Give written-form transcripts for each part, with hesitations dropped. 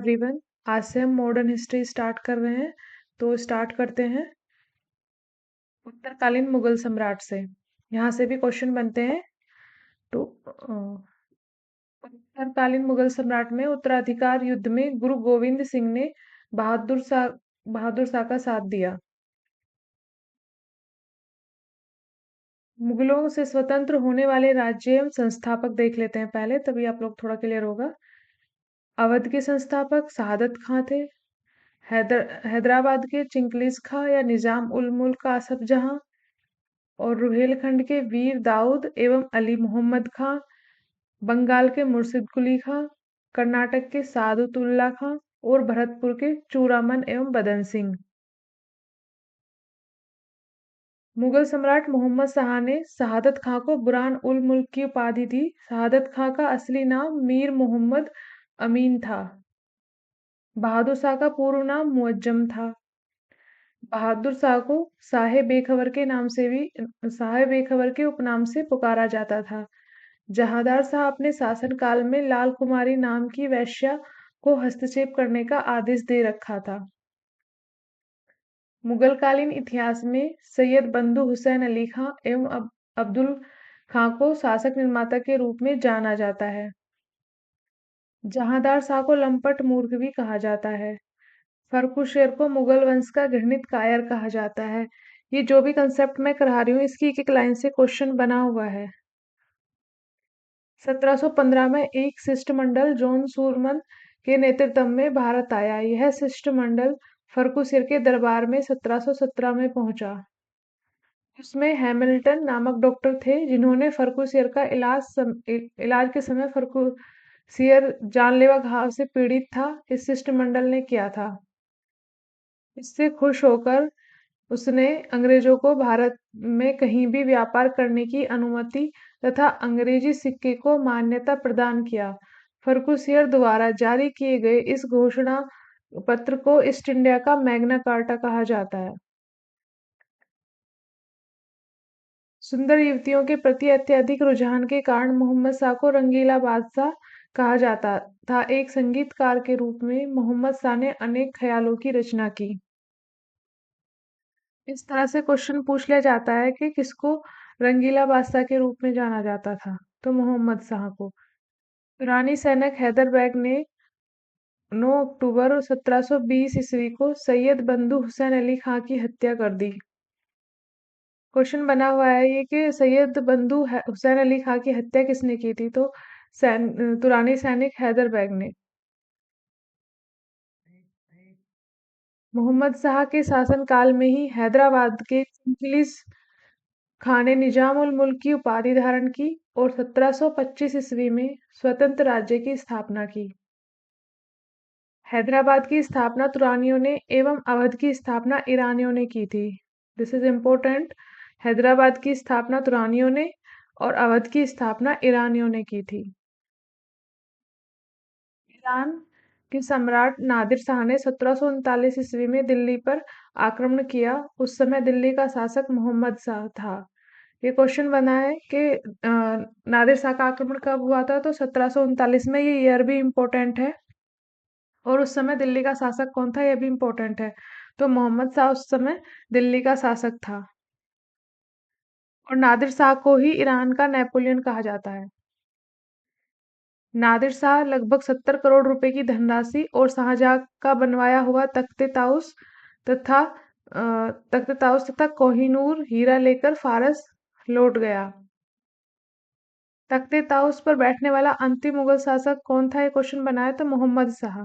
Everyone, आज से हम मॉडर्न हिस्ट्री स्टार्ट कर रहे हैं। तो स्टार्ट करते हैं उत्तरकालीन मुगल सम्राट से। यहाँ से भी क्वेश्चन बनते हैं। तो उत्तरकालीन मुगल सम्राट में उत्तराधिकार युद्ध में गुरु गोविंद सिंह ने बहादुर शाह का साथ दिया। मुगलों से स्वतंत्र होने वाले राज्य एवं संस्थापक देख लेते हैं पहले, तभी आप लोग थोड़ा क्लियर होगा। अवध के संस्थापक शहादत खां थे। हैदराबाद के चिंगलिज खां या निजाम उल मुल्क आसफ जहां और रुहेलखंड के वीर दाऊद एवं अली मोहम्मद खां, बंगाल के मुर्शिद कुली खां, कर्नाटक के सादुतुल्ला खां और भरतपुर के चूड़ामन एवं बदन सिंह। मुगल सम्राट मोहम्मद शाह ने शहादत खां को बुरहान उल मुल्क की उपाधि दी। शहादत खां का असली नाम मीर मोहम्मद अमीन था। बहादुर शाह का पूर्ण नाम मुअज्जम था। बहादुर शाह को साहे बेखबर के उपनाम से पुकारा जाता था। जहांदार शाह अपने शासनकाल में लाल कुमारी नाम की वेश्या को हस्तक्षेप करने का आदेश दे रखा था। मुगलकालीन इतिहास में सैयद बंदू हुसैन अली खां एवं अब्दुल खां को शासक निर्माता के रूप में जाना जाता है। जहांदार शाह को लंपट मूर्ख भी कहा जाता है। फर्रुखशेर को मुगल वंश का घृणित कायर कहा जाता है। ये जो भी कंसेप्ट मैं करा रही हूँ, इसकी एक एक लाइन से क्वेश्चन बना हुआ है। 1715 में एक शिष्टमंडल जॉन सूरमन के नेतृत्व में भारत आया। यह शिष्टमंडल फर्रुखशेर के दरबार में 1717 में पहुंचा। उसमें हैमिल्टन नामक डॉक्टर थे, जिन्होंने फर्रुखशेर का इलाज के समय फर्रुखशेर जानलेवा घाव से पीड़ित था, इस शिष्टमंडल ने किया था। इससे खुश होकर उसने अंग्रेजों को भारत में कहीं भी व्यापार करने की अनुमति तथा अंग्रेजी सिक्के को मान्यता प्रदान किया। फर्रुखशेर द्वारा जारी किए गए इस घोषणा पत्र को ईस्ट इंडिया का मैग्ना कार्टा कहा जाता है। सुंदर युवतियों के प्रति अत्यधिक रुझान के कारण मोहम्मद शाह को रंगीला बादशाह कहा जाता था। एक संगीतकार के रूप में मोहम्मद शाह ने अनेक ख्यालों की रचना की। इस तरह से क्वेश्चन पूछ लिया जाता है कि किसको रंगीला बादशाह के रूप में जाना जाता था, तो मोहम्मद शाह को। ईरानी सैनिक हैदर बेग ने 9 अक्टूबर 1720 ईस्वी को सैयद बंदू हुसैन अली खां की हत्या कर दी। क्वेश्चन बना हुआ है ये कि सैयद बंदू हुसैन अली खां की हत्या किसने की थी, तो तुरानी सैनिक हैदर बेग ने। मोहम्मद शाह के शासनकाल में ही हैदराबाद के चिंचलिस खां ने निजाम उल मुल्क की उपाधि धारण की और 1725 ईस्वी में स्वतंत्र राज्य की स्थापना की। हैदराबाद की स्थापना तुरानियों ने एवं अवध की स्थापना ईरानियों ने की थी। This is important. हैदराबाद की स्थापना तुरानियों ने और अवध की स्थापना ईरानियों ने की थी। ईरान के सम्राट नादिर शाह ने 1739 ईस्वी में दिल्ली पर आक्रमण किया। उस समय दिल्ली का शासक मोहम्मद शाह था। ये क्वेश्चन बना है कि नादिर शाह का आक्रमण कब हुआ था, तो 1739 में। ये ईयर भी इम्पोर्टेंट है और उस समय दिल्ली का शासक कौन था, ये भी इम्पोर्टेंट है। तो मोहम्मद शाह उस समय दिल्ली का शासक था और नादिर शाह को ही ईरान का नेपोलियन कहा जाता है। नादिर शाह लगभग 70 करोड़ रुपए की धनराशि और शाहजहां का बनवाया हुआ तथा तख्ते ताउस तथा कोहिनूर हीरा लेकर फारस लौट गया। तख्ते ताउस पर बैठने वाला अंतिम मुगल शासक कौन था, ये क्वेश्चन बना है, तो मोहम्मद शाह।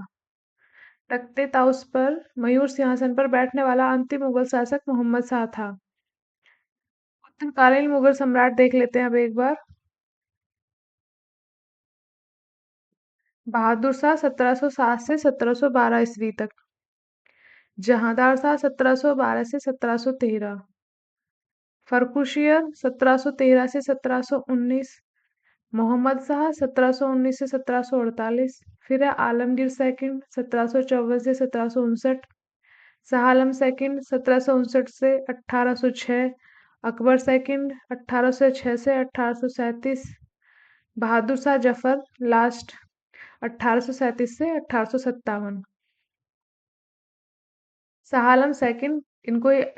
तख्ते ताउस पर मयूर सिंहासन पर बैठने वाला अंतिम मुगल शासक मोहम्मद शाह था। उत्तरकालीन मुगल सम्राट देख लेते हैं अब एक बार। बहादुर शाह 1707 से 1712 ईस्वी तक। जहांदार शाह 1712 से 1713। फर्रुखशेर 1713 से 1719। मोहम्मद शाह 1719 से 1748। फिर है आलमगीर सेकंड 1754 से 1759। शाह आलम सेकंड 1759 से 1806। अकबर सेकंड 1806 से 1837। बहादुर शाह जफर लास्ट 1837 से 1857। शाह आलम सेकंड,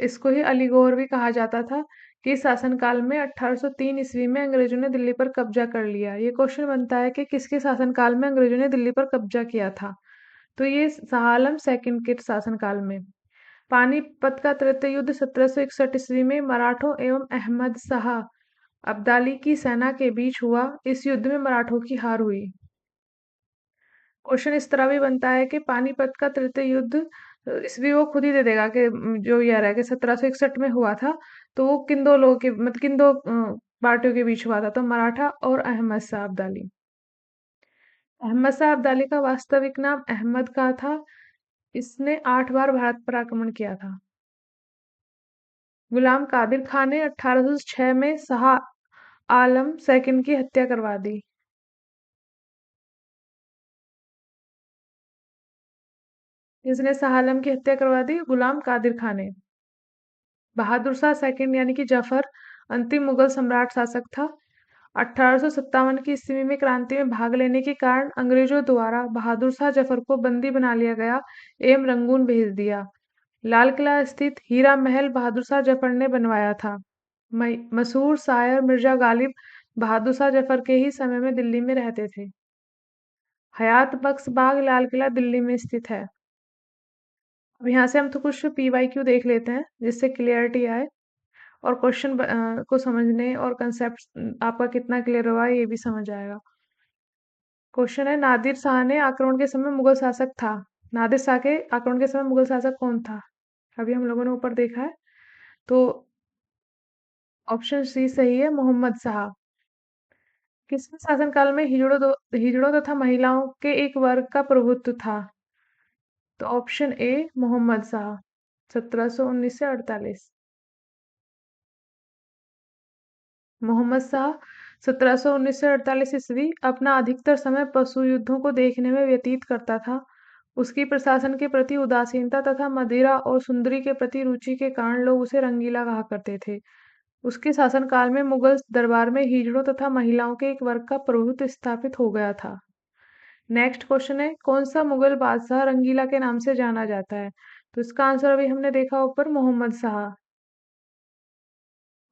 इसको ही अली गौहर भी कहा जाता था, कि शासनकाल में 1803 ईस्वी में अंग्रेजों ने दिल्ली पर कब्जा कर लिया। ये क्वेश्चन बनता है कि किसके शासनकाल में अंग्रेजों ने दिल्ली पर कब्जा किया था। तो ये शाह आलम सेकंड के शासनकाल में। पानीपत का तृतीय युद्ध 1761 ईस्वी में मराठों एवं अहमद शाह अब्दाली की सेना के बीच हुआ। इस युद्ध में मराठों की हार हुई। क्वेश्चन इस तरह भी बनता है कि पानीपत का तृतीय युद्ध, इसलिए वो खुद ही दे देगा कि जो ईयर है कि 1761 में हुआ था, तो वो किन दो लोगों के मतलब किन दो पार्टियों के बीच हुआ था, तो मराठा और अहमद शाह अब्दाली। अहमद शाह अब्दाली का वास्तविक नाम अहमद का था। इसने 8 बार भारत पर आक्रमण किया था। गुलाम कादिर खान ने 1806 में शाह आलम सेकंड की हत्या करवा दी। जिसने शाह आलम की हत्या करवा दी? गुलाम कादिर खान ने। बहादुर शाह सेकंड यानी कि जफर अंतिम मुगल सम्राट शासक था। 1857 की ईस्वी में क्रांति में भाग लेने के कारण अंग्रेजों द्वारा बहादुर शाह जफर को बंदी बना लिया गया एवं रंगून भेज दिया। लाल किला स्थित हीरा महल बहादुर शाह जफर ने बनवाया था। मशहूर शायर मिर्जा गालिब बहादुर शाह जफर के ही समय में दिल्ली में रहते थे। हयात बख्श बाग लाल किला दिल्ली में स्थित है। अब यहाँ से हम तो कुछ पीवाईक्यू देख लेते हैं जिससे क्लियरिटी आए और क्वेश्चन को समझने और कंसेप्ट आपका कितना क्लियर हुआ ये भी समझ आएगा। क्वेश्चन है, नादिर शाह ने आक्रमण के समय मुगल शासक था। नादिर शाह के आक्रमण के समय मुगल शासक कौन था? अभी हम लोगों ने ऊपर देखा है, तो ऑप्शन सी सही है, मोहम्मद शाह। किसके शासनकाल में हिजड़ों तथा महिलाओं के एक वर्ग का प्रभुत्व था? तो ऑप्शन ए मोहम्मद शाह, 1719 से 48। मोहम्मद शाह 1719 से 48 ईस्वी अपना अधिकतर समय पशु युद्धों को देखने में व्यतीत करता था। उसकी प्रशासन के प्रति उदासीनता तथा मदिरा और सुंदरी के प्रति रुचि के कारण लोग उसे रंगीला कहा करते थे। उसके शासनकाल में मुगल दरबार में हिजड़ों तथा महिलाओं के एक वर्ग का प्रभुत्व स्थापित हो गया था। नेक्स्ट क्वेश्चन है, कौन सा मुगल बादशाह रंगीला के नाम से जाना जाता है? तो इसका आंसर अभी हमने देखा ऊपर, मोहम्मद शाह।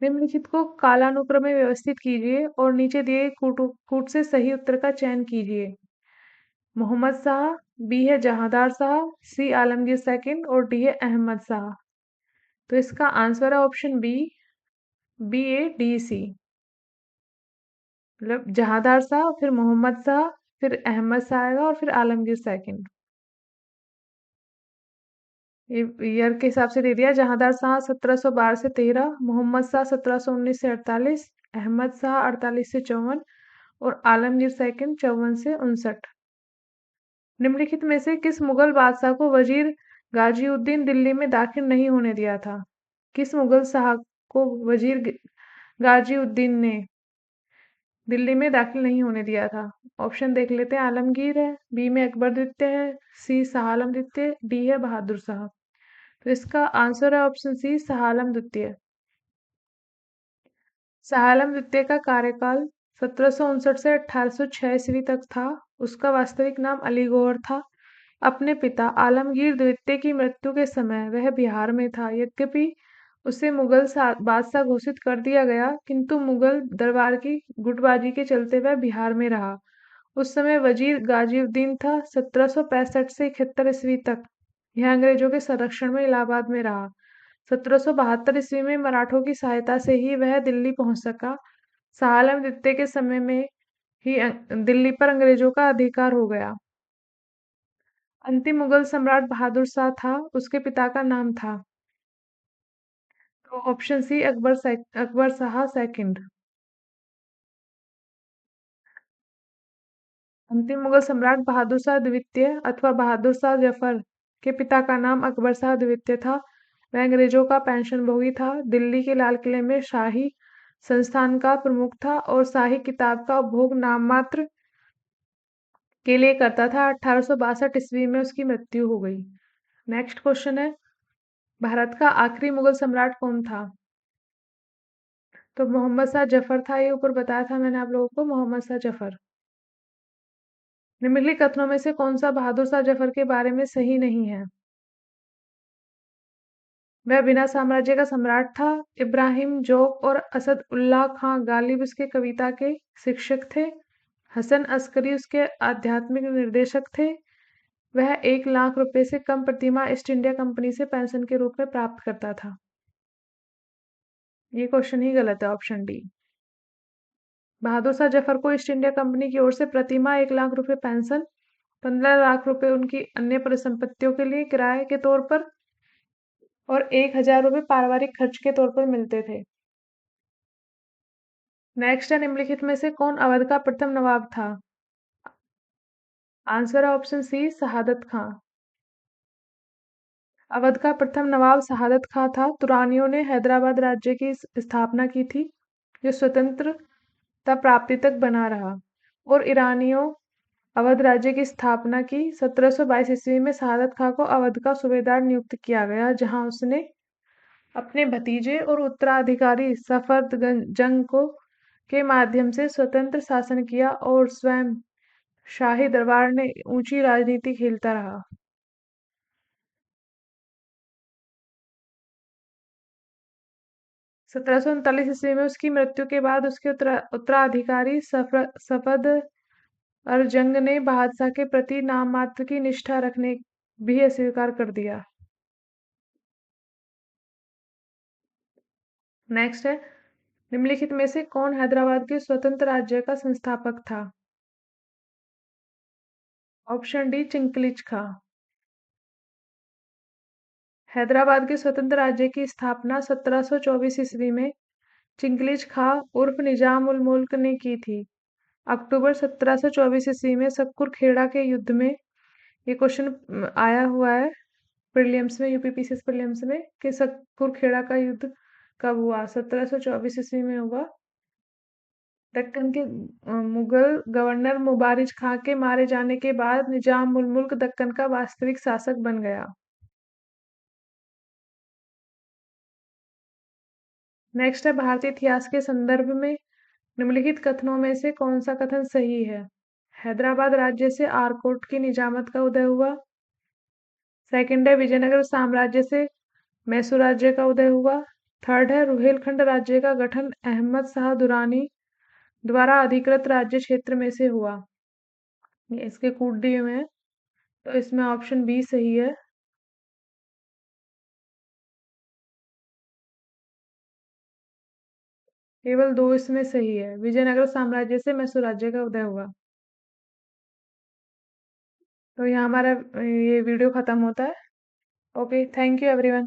निम्नलिखित को कालानुक्रम में व्यवस्थित कीजिए और नीचे दिए कूट से सही उत्तर का चयन कीजिए। मोहम्मद शाह, बी है जहांदार शाह, सी आलमगीर सेकंड और डी है अहमद शाह। तो इसका आंसर है option B, B A D C. मतलब जहांदार शाह, फिर मोहम्मद शाह, फिर अहमद शाह आएगा और फिर आलमगीर सेकंड। ये ईयर के हिसाब से दे दिया, जहांदार शाह 1712 से 13, मोहम्मद शाह 1719 से 48, अहमद शाह 48 से 54 और आलमगीर सेकंड 54 से 59। निम्नलिखित में से किस मुगल बादशाह को वजीर गाजीउद्दीन दिल्ली में दाखिल नहीं होने दिया था? किस मुगल शाह को वजीर गाजीउद्दीन ने दिल्ली में दाखिल नहीं होने दिया था? ऑप्शन देख लेते हैं, आलमगीर है, बी में अकबर द्वितीय है, सी शाह आलम द्वितीय, डी है बहादुर शाह। तो इसका आंसर है ऑप्शन सी, शाह आलम द्वितीय। शाह आलम द्वितीय का कार्यकाल 1759 से 1806 ईस्वी तक था। उसका वास्तविक नाम अली गौहर था। अपने पिता आलमगीर द्वितीय की मृत्यु के समय वह बिहार में था। यद्यपि उसे मुगल बादशाह घोषित कर दिया गया, किंतु मुगल दरबार की गुटबाजी के चलते वह बिहार में रहा। उस समय वजीर गाजीउद्दीन था। 1765 से 71 ईस्वी तक यह अंग्रेजों के संरक्षण में इलाहाबाद में रहा। 1772 ईस्वी में मराठों की सहायता से ही वह दिल्ली पहुंच सका। शाह आलम द्वितीय के समय में ही दिल्ली पर अंग्रेजों का अधिकार हो गया। अंतिम मुगल सम्राट बहादुर शाह था। उसके पिता का नाम था? तो option C, Akbar Shah second. अंतिम मुगल सम्राट बहादुर शाह द्वितीय अथवा बहादुर शाह जफर के पिता का नाम अकबर शाह द्वितीय था। वह अंग्रेजों का पेंशनभोगी था। दिल्ली के लाल किले में शाही संस्थान का प्रमुख था और शाही किताब का उपभोग नाम मात्र के लिए करता था। 1862 ईस्वी में उसकी मृत्यु हो गई। नेक्स्ट क्वेश्चन है, भारत का आखिरी मुगल सम्राट कौन था? तो मोहम्मद शाह जफर था। ये ऊपर बताया था मैंने आप लोगों को, मोहम्मद शाह जफर। निम्नलिखित कथनों में से कौन सा बहादुर शाह जफर के बारे में सही नहीं है? वह बिना साम्राज्य का सम्राट था। इब्राहिम जोग और असद उल्लाह खां गालिब उसके कविता के शिक्षक थे। हसन अस्करी उसके आध्यात्मिक निर्देशक थे। वह 1 लाख रुपए से कम प्रतिमाह ईस्ट इंडिया कंपनी से पेंशन के रूप में प्राप्त करता था। ये क्वेश्चन ही गलत है, ऑप्शन डी। बहादुर शाह जफर को ईस्ट इंडिया कंपनी की ओर से प्रतिमाह 1 लाख रुपए पेंशन, 15 लाख रुपए उनकी अन्य परिसंपत्तियों के लिए किराए के तौर पर और 1,000 रुपए पारिवारिक खर्च के तौर पर मिलते थे। नेक्स्ट है, निम्नलिखित में से कौन अवध का प्रथम नवाब था? आंसर है ऑप्शन सी, शहादत खां। अवध का प्रथम नवाब शहादत खां था। तुरानियों ने हैदराबाद राज्य की स्थापना की थी, जो स्वतंत्रता प्राप्ति तक बना रहा। और ईरानियों अवध राज्य की स्थापना की। 1722 ईस्वी में शहादत खां को अवध का सूबेदार नियुक्त किया गया, जहां उसने अपने भतीजे और उत्तराधिकारी सफदरजंग को के माध्यम से स्वतंत्र शासन किया और स्वयं शाही दरबार ने ऊंची राजनीति खेलता रहा। 1739 ईस्वी में उसकी मृत्यु के बाद उसके उत्तराधिकारी सफदरजंग ने बादशाह के प्रति नाममात्र की निष्ठा रखने भी अस्वीकार कर दिया। नेक्स्ट है, निम्नलिखित में से कौन हैदराबाद के स्वतंत्र राज्य का संस्थापक था? ऑप्शन डी, चिंकलिज खां। हैदराबाद के स्वतंत्र राज्य की स्थापना 1724 ईस्वी में चिंगलिज खां उर्फ निजाम उल मुल्क ने की थी। अक्टूबर 1724 ईस्वी में सक्कुर खेड़ा के युद्ध में, ये क्वेश्चन आया हुआ है प्रीलिम्स में, यूपीपीसीएस प्रीलिम्स में, कि सक्कुर खेड़ा का युद्ध कब हुआ? 1724 ईस्वी में हुआ। दक्कन के मुगल गवर्नर मुबारिज खां के मारे जाने के बाद निजाम उल मुल्क दक्कन का वास्तविक शासक बन गया। नेक्स्ट है, भारतीय इतिहास के संदर्भ में निम्नलिखित कथनों में से कौन सा कथन सही है? हैदराबाद राज्य से आरकोट की निजामत का उदय हुआ। सेकंड है, विजयनगर साम्राज्य से मैसूर राज्य का उदय हुआ। थर्ड है, रुहेलखंड राज्य का गठन अहमद शाह दुरानी द्वारा अधिकृत राज्य क्षेत्र में से हुआ। ये इसके कूट दिए हुए हैं, तो इसमें ऑप्शन बी सही है। केवल 2 इसमें सही है। विजयनगर साम्राज्य से मैसूर राज्य का उदय हुआ। तो यहाँ हमारा ये वीडियो खत्म होता है। Okay, thank you everyone.